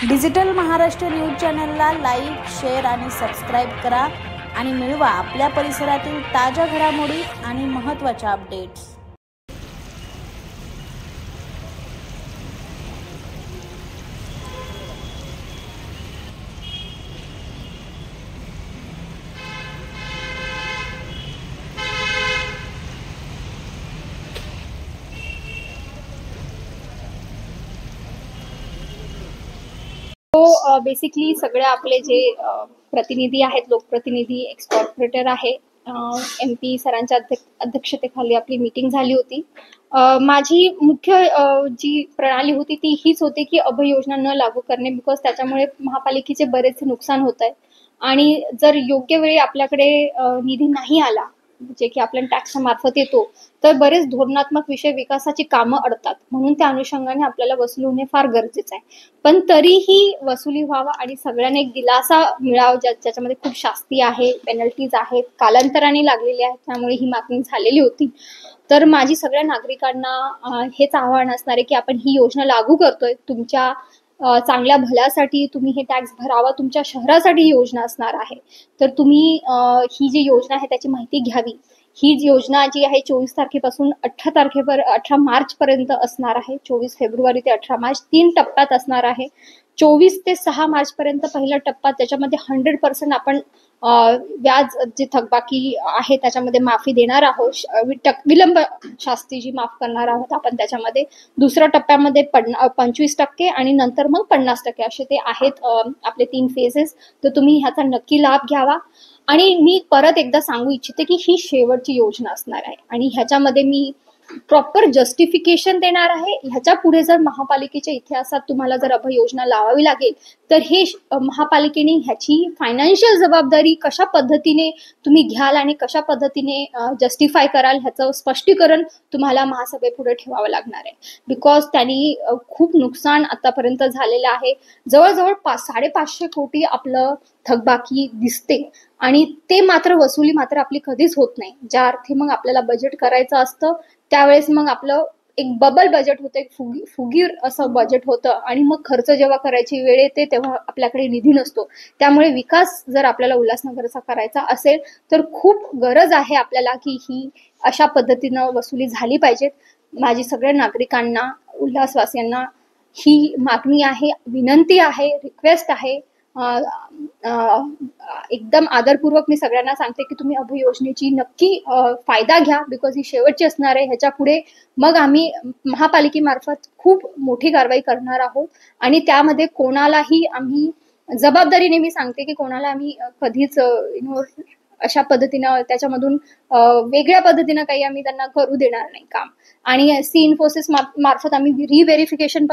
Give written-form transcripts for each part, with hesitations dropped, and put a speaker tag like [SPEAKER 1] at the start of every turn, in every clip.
[SPEAKER 1] Digital Maharashtra news चॅनलला like, share आणि subscribe करा आणि मिळवा आपल्या परिसरातील ताज्या घडामोडी आणि महत्त्वाच्या अपडेट्स।
[SPEAKER 2] तो बेसिकली सगळे आपले जे प्रतिनिधी आहेत, लोकप्रतिनिधी, एक्स कॉर्पोरेटर आहे, MP सरांच्या अध्यक्षतेखाली आपली मीटिंग झाली होती। माझी मुख्य जी प्रणाली होती ती हीच होती की अभय योजना न लागू करणे, बिकॉज त्याच्यामुळे महापालिकेचे बरेचसे नुकसान होत आहे आणि जर योग्य वेळी आपल्याकडे निधी नाही आला, जे की आपल्या टॅक्सच्या मार्फत येतो, तर बरेच धोरणात्मक विषय विकासाची कामं अडतात। म्हणून त्या अनुषंगाने आपल्याला वसूल होणे फार गरजेचं आहे। पण तरीही वसुली व्हावा आणि सगळ्यांना एक दिलासा मिळावा, ज्याच्यामध्ये खूप शास्ती आहे, पेनल्टीज आहेत, कालांतराने लागलेली आहेत, त्यामुळे ही मागणी झालेली होती। तर माझी सगळ्या नागरिकांना हेच आव्हान असणार आहे की आपण ही योजना लागू करतोय, तुमच्या चांगल्या भल्यासाठी तुम्ही हे टॅक्स भरावा, तुमच्या शहरासाठी ही योजना असणार आहे। तर तुम्ही ही जी योजना आहे त्याची माहिती घ्यावी। ही योजना जी आहे 24 तारखेपासून 18 मार्च पर्यंत असणार आहे। 24 फेब्रुवारी ते 18 मार्च 3 टप्प्यात असणार आहे। 24 ते 6 मार्च पर्यंत पहिला टप्पा, त्याच्यामध्ये 100% आपण व्याज जे थकबाकी आहे त्याच्यामध्ये माफी देणार आहोत, विलंब शास्ती जी माफ करणार आहोत आपण त्याच्यामध्ये। दुसऱ्या टप्प्यामध्ये 25% आणि नंतर मग 50% असे ते आहेत आपले 3 फेजेस। तर तुम्ही ह्याचा नक्की लाभ घ्यावा। आणि मी परत एकदा सांगू इच्छिते की ही शेवटची योजना असणार आहे आणि ह्याच्यामध्ये मी प्रॉपर जस्टिफिकेशन देणार आहे। ह्याच्या पुढे जर महापालिकेच्या इतिहासात तुम्हाला जर अभय योजना लावावी लागेल, तर हे महापालिकेने ह्याची फायनान्शियल जबाबदारी कशा पद्धतीने तुम्ही घ्याल आणि कशा पद्धतीने जस्टिफाय कराल ह्याचं स्पष्टीकरण तुम्हाला महासभेपुढे ठेवावं लागणार आहे। बिकॉज त्यांनी खूप नुकसान आतापर्यंत झालेलं आहे। जवळजवळ 550 कोटी आपलं थकबाकी दिसते आणि ते मात्र वसुली मात्र आपली कधीच होत नाही। ज्या अर्थी मग आपल्याला बजेट करायचं असतं त्यावेळेस मग आपलं एक बबल बजेट होतं, एक फुगीर असं बजेट होतं आणि मग खर्च जेव्हा करायची वेळ येते तेव्हा आपल्याकडे निधी नसतो। त्यामुळे विकास जर आपल्याला उल्हासनगरचा करायचा असेल तर खूप गरज आहे आपल्याला की ही अशा पद्धतीनं वसुली झाली पाहिजे। माझी सगळ्या नागरिकांना, उल्हासवासियांना ही मागणी आहे, विनंती आहे, रिक्वेस्ट आहे। एकदम आदरपूर्वक मी सगळ्यांना सांगते की तुम्ही अभय योजनेची नक्की फायदा घ्या, बिकॉज ही शेवटची असणार आहे। ह्याच्या पुढे मग आम्ही महापालिकेमार्फत खूप मोठी कारवाई करणार आहोत आणि त्यामध्ये कोणालाही आम्ही जबाबदारीने मी सांगते की कोणाला आम्ही कधीच अशा पद्धतीनं त्याच्यामधून वेगळ्या पद्धतीनं काही आम्ही त्यांना करू देणार नाही काम। आणि इन्फोसिस मार्फत आम्ही रिव्हेरिफिकेशन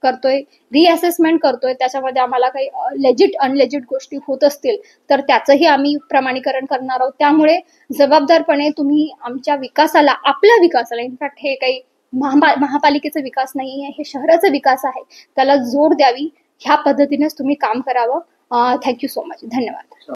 [SPEAKER 2] करतोय, रिअसेसमेंट करतोय। त्याच्यामध्ये आम्हाला काही लेजिट अनलेजिट गोष्टी होत असतील तर त्याचंही आम्ही प्रमाणीकरण करणार आहोत। त्यामुळे जबाबदारपणे तुम्ही आमच्या विकासाला, आपल्या विकासाला, इनफॅक्ट हे काही महापालिकेचा विकास नाही आहे, हे शहराचा विकास आहे, त्याला जोड द्यावी, ह्या पद्धतीनेच तुम्ही काम करावं। थँक्यू सो मच, धन्यवाद।